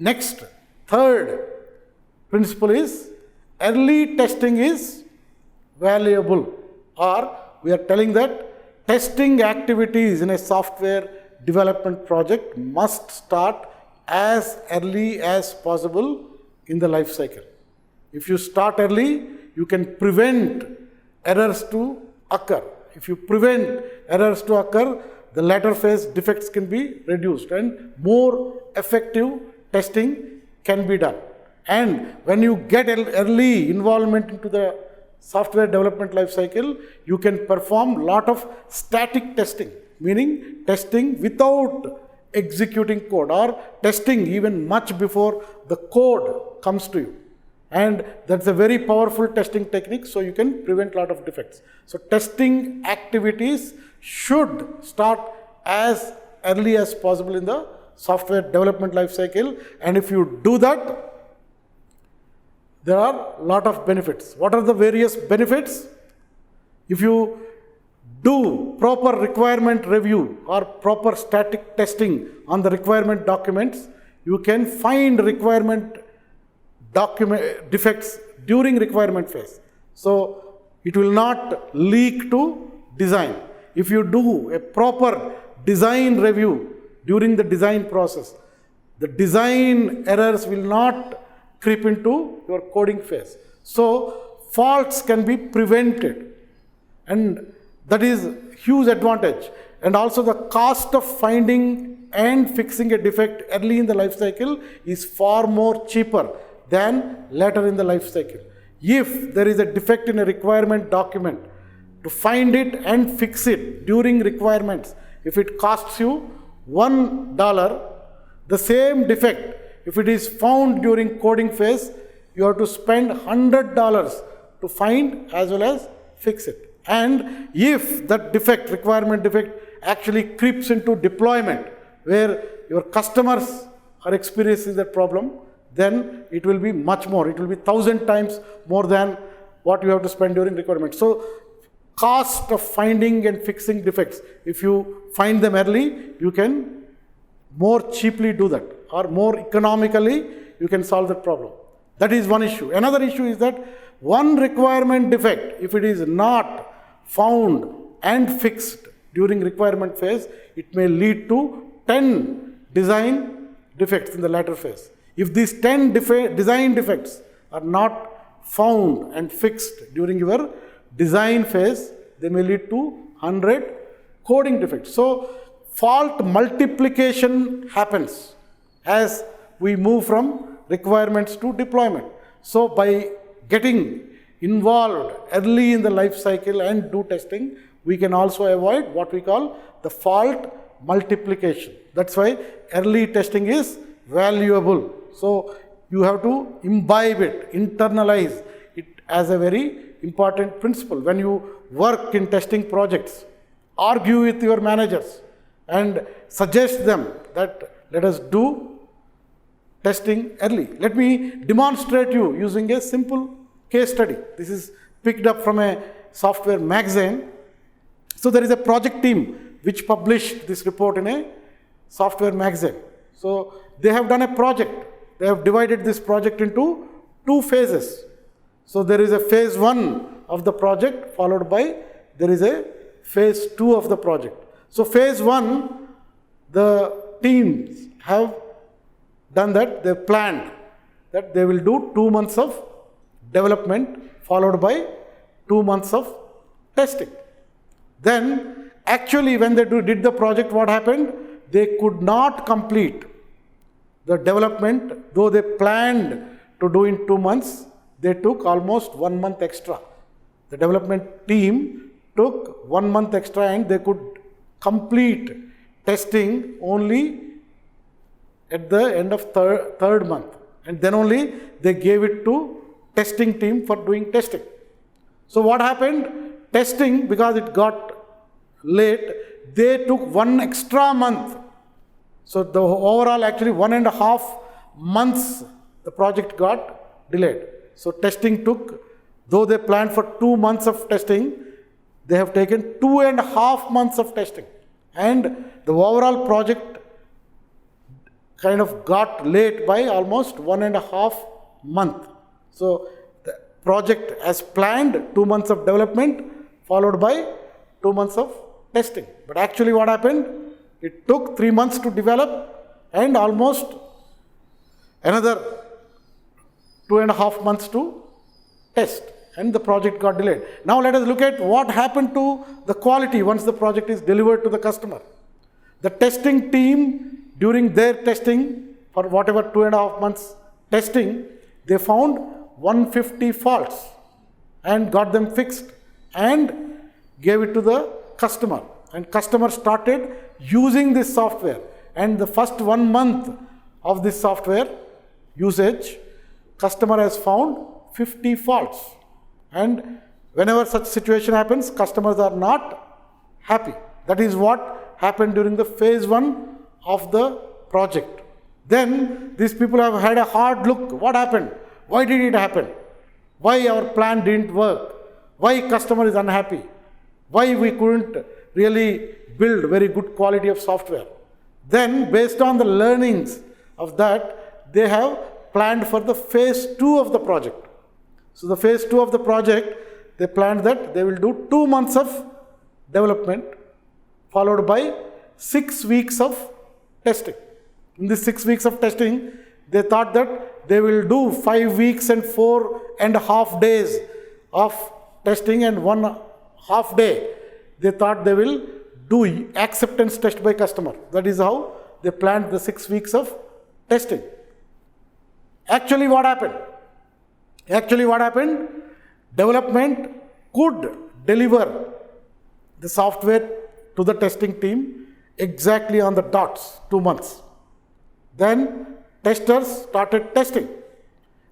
Next, third principle is early testing is valuable, or we are telling that testing activities in a software development project must start as early as possible in the life cycle. If you start early, you can prevent errors to occur. If you prevent errors to occur, the later phase defects can be reduced and more effective testing can be done. And when you get early involvement into the software development life cycle, you can perform a lot of static testing, meaning testing without executing code, or testing even much before the code comes to you. And that's a very powerful testing technique, so you can prevent a lot of defects. So testing activities should start as early as possible in the software development life cycle, and if you do that, there are a lot of benefits. What are the various benefits? If you do proper requirement review or proper static testing on the requirement documents, you can find requirement defects during requirement phase. So it will not leak to design. If you do a proper design review during the design process, the design errors will not creep into your coding phase. So faults can be prevented, and that is huge advantage. And also the cost of finding and fixing a defect early in the life cycle is far more cheaper than later in the life cycle. If there is a defect in a requirement document, to find it and fix it during requirements, if it costs you $1, the same defect, if it is found during coding phase, you have to spend $100 to find as well as fix it. And if that defect, requirement defect, actually creeps into deployment, where your customers are experiencing that problem, then it will be much more. It will be 1,000 times more than what you have to spend during requirement. So cost of finding and fixing defects, if you find them early, you can more cheaply do that, or more economically you can solve that problem. That is one issue. Another issue is that one requirement defect, if it is not found and fixed during requirement phase, it may lead to 10 design defects in the latter phase. If these 10 design defects are not found and fixed during your design phase, they may lead to 100 coding defects. So fault multiplication happens as we move from requirements to deployment. So by getting involved early in the life cycle and do testing, we can also avoid what we call the fault multiplication. That's why early testing is valuable. So you have to imbibe it, internalize it as a very important principle. When you work in testing projects, argue with your managers and suggest them that let us do testing early. Let me demonstrate you using a simple case study. This is picked up from a software magazine. So there is a project team which published this report in a software magazine. So they have done a project. They have divided this project into 2 phases. So there is a phase 1 of the project, followed by there is a phase 2 of the project. So phase 1, the teams have done that. They planned that they will do 2 months of development followed by 2 months of testing. Then actually when they did the project, what happened? They could not complete the development, though they planned to do in 2 months. They took almost 1 month extra. The development team took 1 month extra, and they could complete testing only at the end of third month, and then only they gave it to testing team for doing testing. So what happened? Testing, because it got late, they took 1 extra month. So the overall actually 1.5 months the project got delayed. So testing took, though they planned for 2 months of testing, they have taken 2.5 months of testing. And the overall project kind of got late by almost 1.5 months. So the project as planned, 2 months of development followed by 2 months of testing. But actually what happened? It took 3 months to develop and almost another 2.5 months to test, and the project got delayed. Now let us look at what happened to the quality once the project is delivered to the customer. The testing team, during their testing, for whatever 2.5 months testing, they found 150 faults and got them fixed and gave it to the customer. And customer started using this software. And the first 1 month of this software usage, customer has found 50 faults. And whenever such situation happens, customers are not happy. That is what happened during the phase 1 of the project. Then these people have had a hard look. What happened? Why did it happen? Why our plan didn't work? Why customer is unhappy? Why we couldn't really build very good quality of software? Then based on the learnings of that, they have planned for the phase 2 of the project. So the phase 2 of the project, they planned that they will do 2 months of development followed by 6 weeks of testing. In this 6 weeks of testing, they thought that they will do 5 weeks and 4.5 days of testing, and 1.5 day they thought they will do acceptance test by customer. That is how they planned the 6 weeks of testing. Actually what happened? Development could deliver the software to the testing team exactly on the dots, 2 months. Then testers started testing,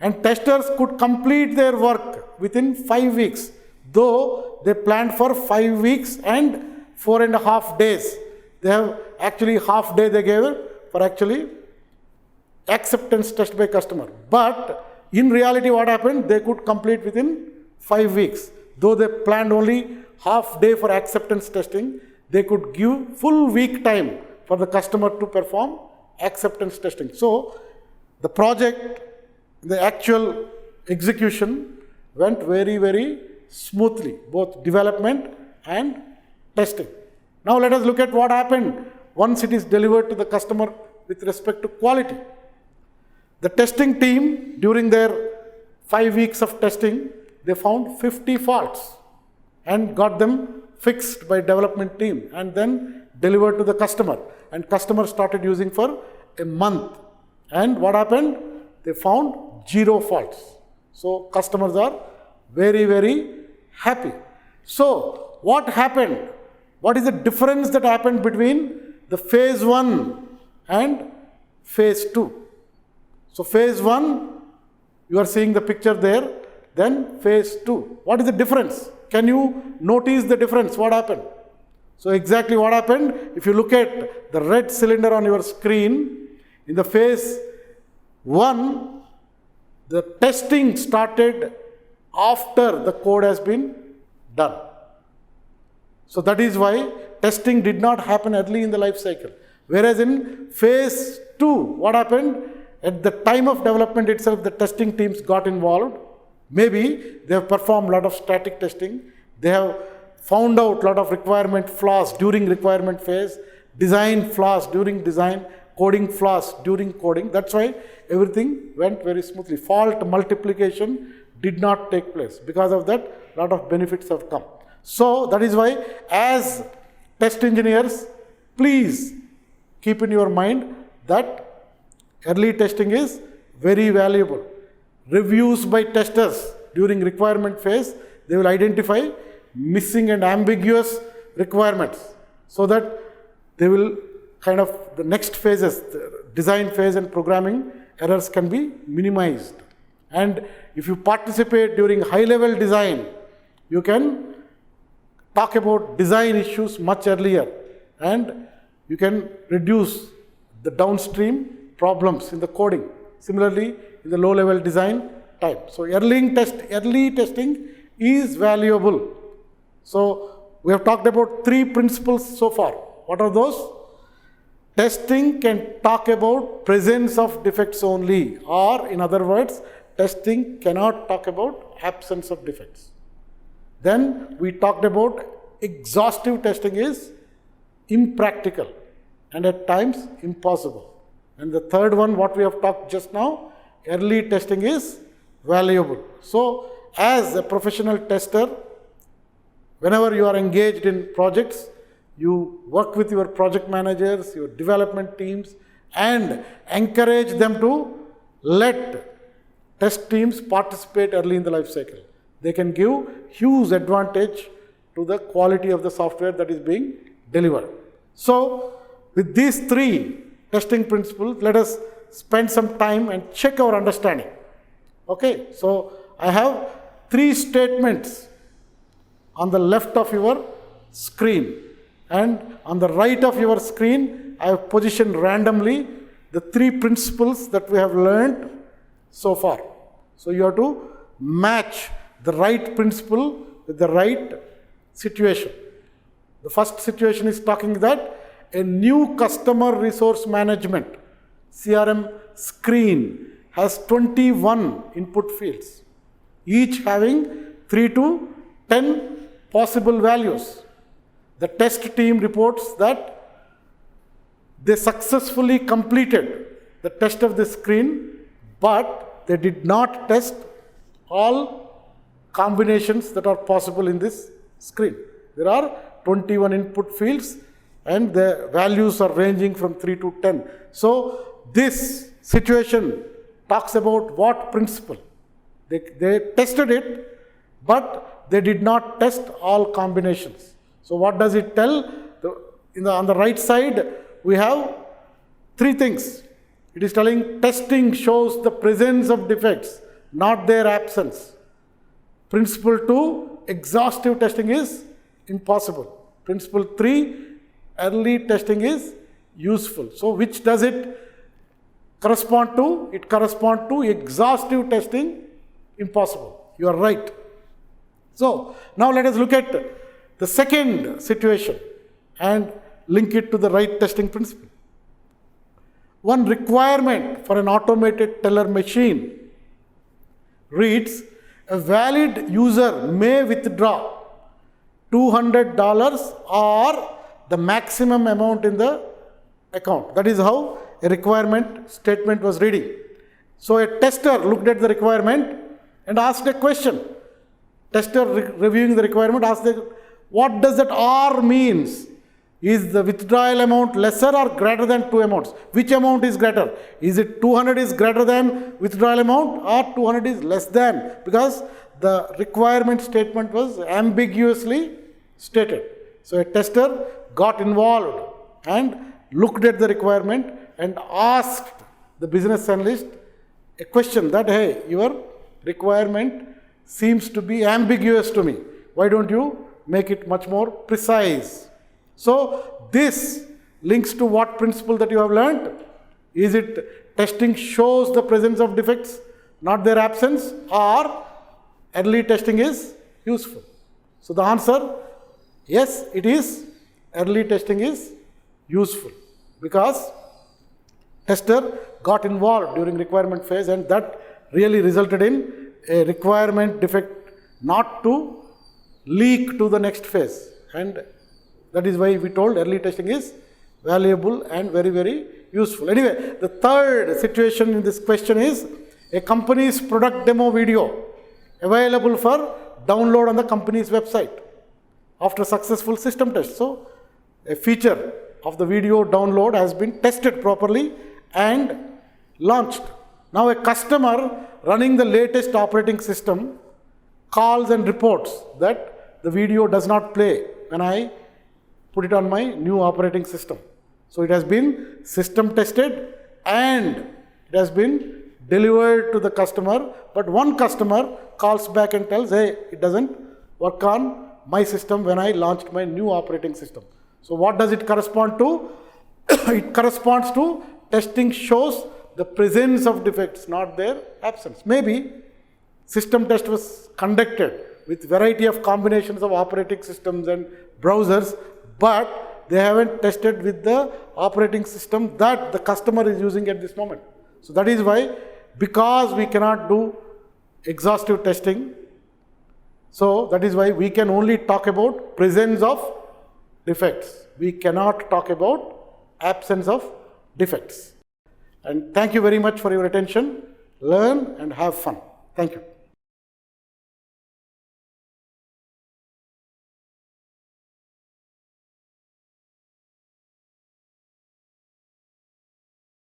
and testers could complete their work within 5 weeks, though they planned for 5 weeks and 4.5 days. They have actually half day they gave for actually acceptance test by customer. But in reality what happened? They could complete within 5 weeks. Though they planned only half day for acceptance testing, they could give full week time for the customer to perform acceptance testing. So the project, the actual execution went very, very smoothly, both development and testing. Now let us look at what happened once it is delivered to the customer with respect to quality. The testing team, during their 5 weeks of testing, they found 50 faults and got them fixed by development team and then delivered to the customer. And customer started using for a month. And what happened? They found 0 faults. So customers are very, very happy. So what happened? What is the difference that happened between the phase 1 and phase 2? So phase 1, you are seeing the picture there. Then phase 2. What is the difference? Can you notice the difference? What happened? So exactly what happened, if you look at the red cylinder on your screen, in the phase 1, the testing started after the code has been done. So that is why testing did not happen early in the life cycle. Whereas in phase 2, what happened? At the time of development itself, the testing teams got involved. Maybe they have performed a lot of static testing. They have found out a lot of requirement flaws during requirement phase, design flaws during design, coding flaws during coding. That's why everything went very smoothly. Fault multiplication did not take place. Because of that, a lot of benefits have come. So that is why, as test engineers, please keep in your mind that early testing is very valuable. Reviews by testers during requirement phase, they will identify missing and ambiguous requirements so that they will kind of, the next phases, the design phase and programming errors can be minimized. And if you participate during high-level design, you can talk about design issues much earlier and you can reduce the downstream problems in the coding. Similarly, in the low-level design time. So early testing is valuable. So we have talked about 3 principles so far. What are those? testing can talk about presence of defects only, or in other words, testing cannot talk about absence of defects. Then we talked about exhaustive testing is impractical and at times impossible. And the third one, what we have talked just now, early testing is valuable. So as a professional tester, whenever you are engaged in projects, you work with your project managers, your development teams, and encourage them to let test teams participate early in the life cycle. They can give huge advantage to the quality of the software that is being delivered. So with these three testing principles, let us spend some time and check our understanding. Okay, so I have three statements on the left of your screen, and on the right of your screen I have positioned randomly the three principles that we have learned so far. So you have to match the right principle with the right situation. The first situation is talking that a new customer resource management CRM screen has 21 input fields, each having 3 to 10 possible values. The test team reports that they successfully completed the test of the screen, but they did not test all combinations that are possible in this screen. There are 21 input fields and the values are ranging from 3 to 10. So this situation talks about what principle? They tested it, but they did not test all combinations. So what does it tell? On the right side, we have three things. It is telling testing shows the presence of defects, not their absence. Principle 2, exhaustive testing is impossible. Principle 3, early testing is useful. So which does it correspond to? It corresponds to exhaustive testing, impossible. You are right. So now let us look at the second situation and link it to the right testing principle. One requirement for an automated teller machine reads, a valid user may withdraw $200 or the maximum amount in the account. That is how a requirement statement was reading. So a tester looked at the requirement and asked a question. Tester reviewing the requirement asked, what does that or means? Is the withdrawal amount lesser or greater than two amounts? Which amount is greater? Is it 200 is greater than withdrawal amount or 200 is less than? Because the requirement statement was ambiguously stated. So a tester got involved and looked at the requirement and asked the business analyst a question that, hey, your requirement seems to be ambiguous to me. Why don't you make it much more precise? So this links to what principle that you have learned? Is it testing shows the presence of defects, not their absence, or early testing is useful? So the answer, yes, it is. Early testing is useful because tester got involved during requirement phase and that really resulted in a requirement defect not to leak to the next phase, and that is why we told early testing is valuable and very, very useful. Anyway, the third situation in this question is a company's product demo video available for download on the company's website after successful system test. So a feature of the video download has been tested properly and launched. Now a customer running the latest operating system calls and reports that the video does not play when I put it on my new operating system. So it has been system tested and it has been delivered to the customer, but one customer calls back and tells, hey, it doesn't work on my system when I launched my new operating system. So what does it correspond to? It corresponds to testing shows the presence of defects, not their absence. Maybe system test was conducted with variety of combinations of operating systems and browsers, but they haven't tested with the operating system that the customer is using at this moment. So that is why, because we cannot do exhaustive testing, so that is why we can only talk about presence of defects. We cannot talk about absence of defects. And thank you very much for your attention. Learn and have fun. Thank you.